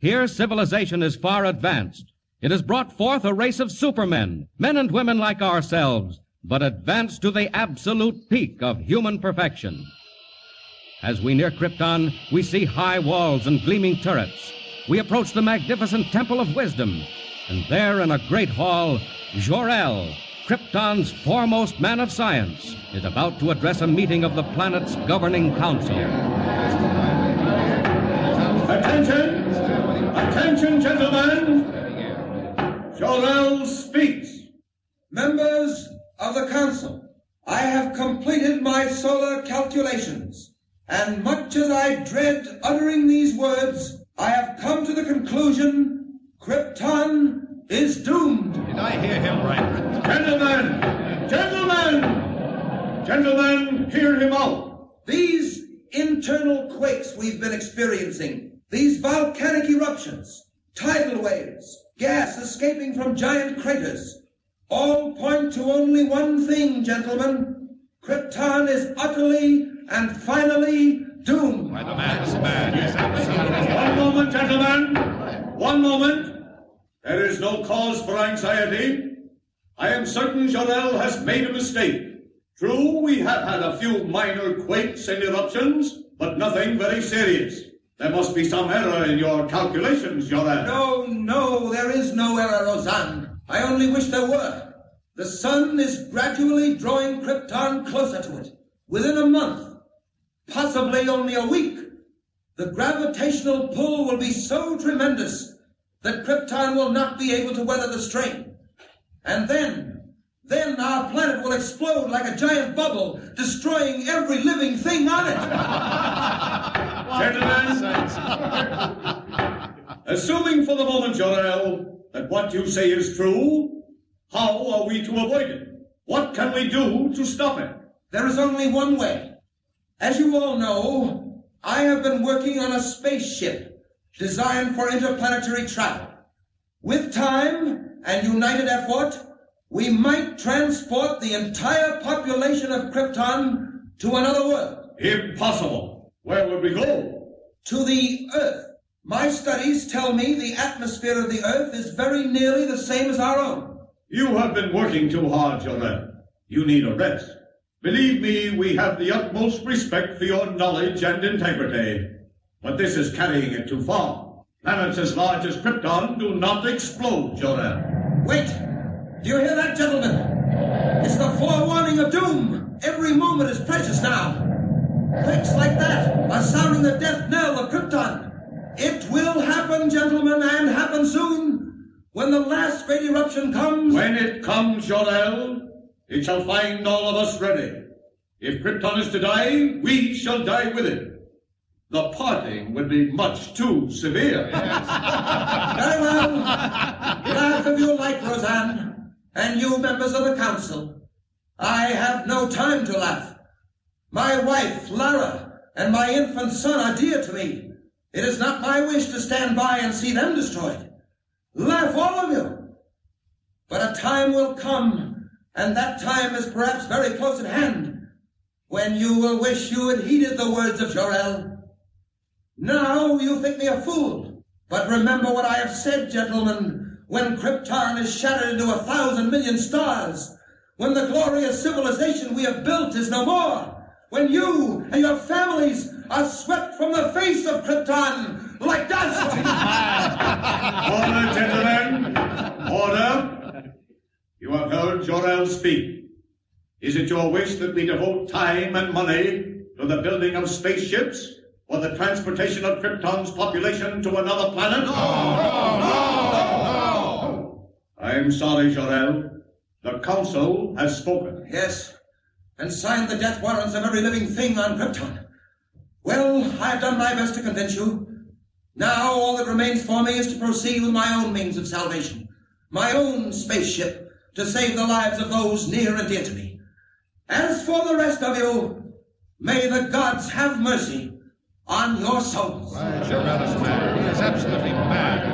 Here, civilization is far advanced. It has brought forth a race of supermen, men and women like ourselves, but advanced to the absolute peak of human perfection. As we near Krypton, we see high walls and gleaming turrets. We approach the magnificent Temple of Wisdom, and there in a great hall, Jor-El, Krypton's foremost man of science, is about to address a meeting of the planet's governing council. Attention! Attention, gentlemen! Jor-El speaks. Members of the council, I have completed my solar calculations, and much as I dread uttering these words, I have come to the conclusion Krypton is doomed. Did I hear him right? Gentlemen! Gentlemen! Gentlemen, hear him out. These internal quakes we've been experiencing, these volcanic eruptions, tidal waves, gas escaping from giant craters, all point to only one thing, gentlemen. Krypton is utterly and finally doomed. Why, the man is mad. He's absolutely... One moment, gentlemen. One moment. There is no cause for anxiety. I am certain Jor-El has made a mistake. True, we have had a few minor quakes and eruptions, but nothing very serious. There must be some error in your calculations, Jor-El. No, there is no error, Roseanne. I only wish there were. The sun is gradually drawing Krypton closer to it. Within a month, possibly only a week, the gravitational pull will be so tremendous that Krypton will not be able to weather the strain. And then our planet will explode like a giant bubble, destroying every living thing on it. Gentlemen, assuming for the moment, Jor-El, that what you say is true, how are we to avoid it? What can we do to stop it? There is only one way. As you all know, I have been working on a spaceship designed for interplanetary travel. With time and united effort, we might transport the entire population of Krypton to another world. Impossible. Where would we go? To the Earth. My studies tell me the atmosphere of the Earth is very nearly the same as our own. You have been working too hard, Jor-El. You need a rest. Believe me, we have the utmost respect for your knowledge and integrity. But this is carrying it too far. Planets as large as Krypton do not explode, Jor-El. Wait! Do you hear that, gentlemen? It's the forewarning of doom. Every moment is precious now. Quakes like that are sounding the death knell of Krypton. It will happen, gentlemen, and happen soon. When the last great eruption comes... When it comes, Jor-El, it shall find all of us ready. If Krypton is to die, we shall die with it. The parting would be much too severe. Yes. Very well. Laugh if you like, Roseanne. And you members of the council. I have no time to laugh. My wife, Lara, and my infant son are dear to me. It is not my wish to stand by and see them destroyed. Laugh, all of you. But a time will come, and that time is perhaps very close at hand, when you will wish you had heeded the words of Jor-El. Now you think me a fool, but remember what I have said, gentlemen. When Krypton is shattered into 1,000 million stars, when the glorious civilization we have built is no more, when you and your families are swept from the face of Krypton like dust. Order, gentlemen. Order. You have heard Jor-El speak. Is it your wish that we devote time and money to the building of spaceships or the transportation of Krypton's population to another planet? No. I'm sorry, Jor-El. The council has spoken. Yes, and signed the death warrants of every living thing on Krypton. Well, I've done my best to convince you. Now all that remains for me is to proceed with my own means of salvation, my own spaceship, to save the lives of those near and dear to me. As for the rest of you, may the gods have mercy on your souls. Jor-El is mad. He is absolutely mad.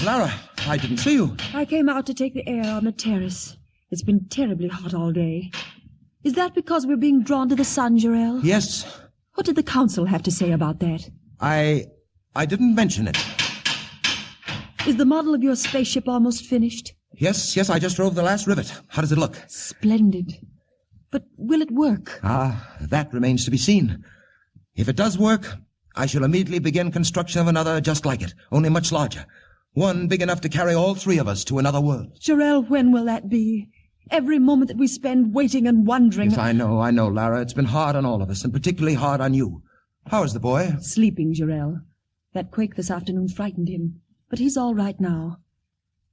Lara, I didn't see you. I came out to take the air on the terrace. It's been terribly hot all day. Is that because we're being drawn to the sun, Jor-El? Yes. What did the council have to say about that? I didn't mention it. Is the model of your spaceship almost finished? Yes, I just drove the last rivet. How does it look? Splendid. But will it work? That remains to be seen. If it does work, I shall immediately begin construction of another just like it, only much larger. One big enough to carry all three of us to another world. Jarrell, when will that be? Every moment that we spend waiting and wondering... Yes, I know, Lara. It's been hard on all of us, and particularly hard on you. How is the boy? Sleeping, Jarrell. That quake this afternoon frightened him, but he's all right now.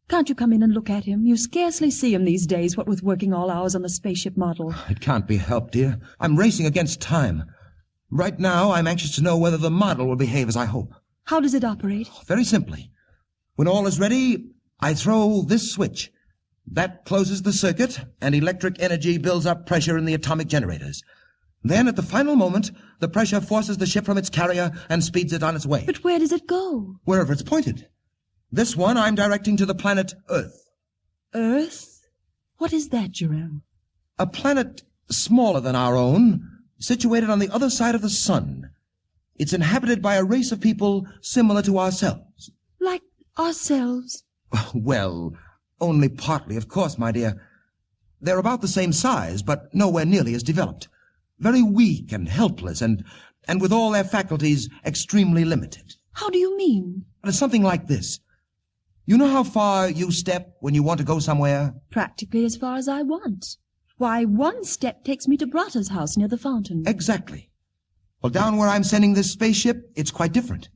Can't you come in and look at him? You scarcely see him these days, what with working all hours on the spaceship model. It can't be helped, dear. I'm racing against time. Right now, I'm anxious to know whether the model will behave as I hope. How does it operate? Very simply. When all is ready, I throw this switch. That closes the circuit, and electric energy builds up pressure in the atomic generators. Then, at the final moment, the pressure forces the ship from its carrier and speeds it on its way. But where does it go? Wherever it's pointed. This one I'm directing to the planet Earth. Earth? What is that, Jarrell? A planet smaller than our own, situated on the other side of the sun. It's inhabited by a race of people similar to ourselves. Like ourselves? Well, only partly, of course, my dear. They're about the same size, but nowhere nearly as developed. Very weak and helpless, and with all their faculties extremely limited. How do you mean? It's something like this. You know how far you step when you want to go somewhere? Practically as far as I want. Why, one step takes me to Bratta's house near the fountain. Exactly. Well, down where I'm sending this spaceship, it's quite different.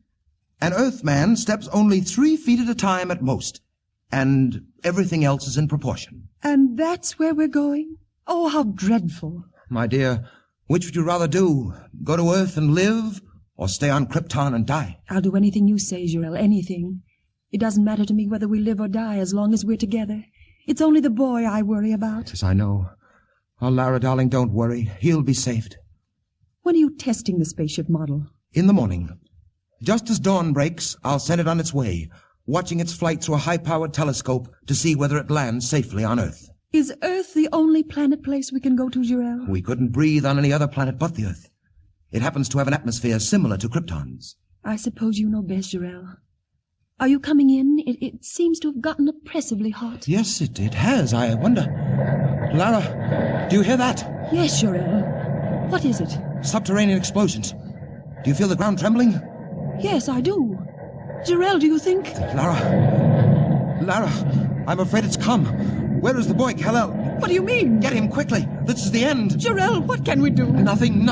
An Earthman steps only 3 feet at a time at most, and everything else is in proportion. And that's where we're going? Oh, how dreadful. My dear, which would you rather do? Go to Earth and live, or stay on Krypton and die? I'll do anything you say, Jarrell, anything. It doesn't matter to me whether we live or die as long as we're together. It's only the boy I worry about. Yes, I know. Oh, Lara, darling, don't worry. He'll be saved. When are you testing the spaceship model? In the morning. Just as dawn breaks, I'll send it on its way, watching its flight through a high-powered telescope to see whether it lands safely on Earth. Is Earth the only planet place we can go to, Jarrell? We couldn't breathe on any other planet but the Earth. It happens to have an atmosphere similar to Krypton's. I suppose you know best, Jarrell. Are you coming in? It seems to have gotten oppressively hot. Yes, it has. I wonder. Lara, do you hear that? Yes, Jarrell. What is it? Subterranean explosions. Do you feel the ground trembling? Yes, I do. Jarrell, do you think... Lara, I'm afraid it's come. Where is the boy, Kal-El? What do you mean? Get him quickly. This is the end. Jarrell, what can we do? Nothing.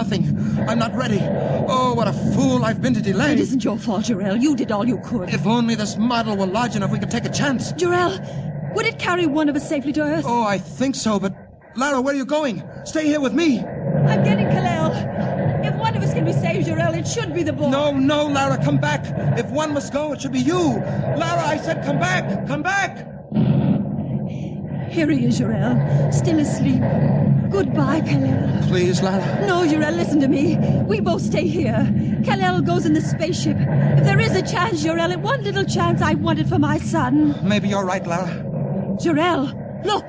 I'm not ready. Oh, what a fool I've been to delay. It isn't your fault, Jarrell. You did all you could. If only this model were large enough, we could take a chance. Jarrell, would it carry one of us safely to Earth? Oh, I think so, but... Lara, where are you going? Stay here with me. I'm getting Kal-El. If one of us can be saved, Jarrell, it should be the boy. No, Lara, come back. If one must go, it should be you. Lara, I said come back. Come back. Here he is, Jarrell, still asleep. Goodbye, Kal-El. Please, Lara. No, Jarrell, listen to me. We both stay here. Kal-El goes in the spaceship. If there is a chance, Jarrell, one little chance I wanted for my son. Maybe you're right, Lara. Jarrell, look.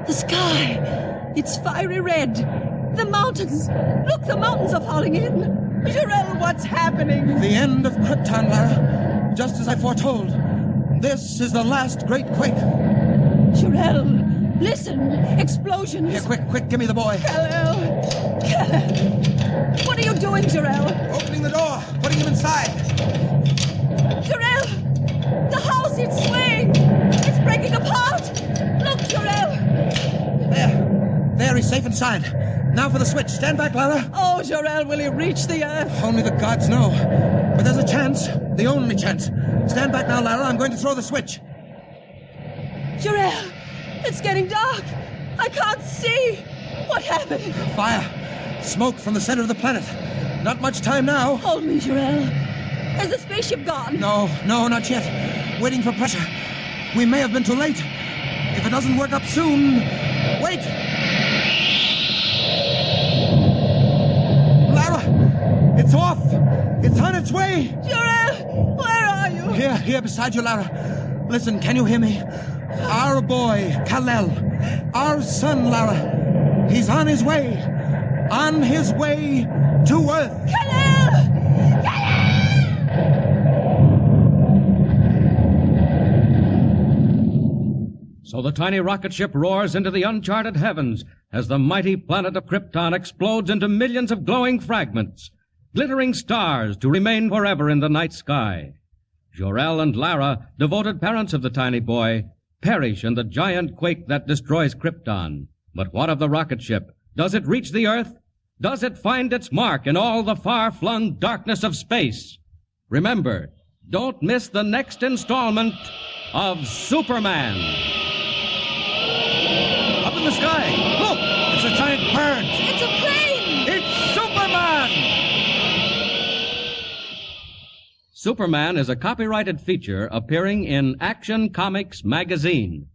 The sky. It's fiery red. The mountains. Look, the mountains are falling in. Jarrell, what's happening? The end of Krypton, Lara. Just as I foretold. This is the last great quake. Jarrell, listen. Explosions. Here, quick, give me the boy. Kal-El. What are you doing, Jarrell? Opening the door, putting him inside. Jarrell, the house, it's swaying. It's breaking apart. Look, Jarrell. There, he's safe inside. Now for the switch. Stand back, Lara. Oh, Jarrell, will he reach the Earth? Only the gods know. But there's a chance. The only chance. Stand back now, Lara. I'm going to throw the switch. Jarrell, it's getting dark. I can't see. What happened? Fire. Smoke from the center of the planet. Not much time now. Hold me, Jarrell. Has the spaceship gone? No, not yet. Waiting for pressure. We may have been too late. If it doesn't work up soon... Wait! Lara! It's off! It's on its way! Jarrell! Where are you? Here beside you, Lara. Listen, can you hear me? Our boy, Kal-El. Our son, Lara. He's on his way. On his way To Earth! So the tiny rocket ship roars into the uncharted heavens as the mighty planet of Krypton explodes into millions of glowing fragments, glittering stars to remain forever in the night sky. Jor-El and Lara, devoted parents of the tiny boy, perish in the giant quake that destroys Krypton. But what of the rocket ship? Does it reach the Earth? Does it find its mark in all the far-flung darkness of space? Remember, don't miss the next installment of Superman. Up in the sky. Look! It's a giant bird. It's a plane! It's Superman! Superman is a copyrighted feature appearing in Action Comics magazine.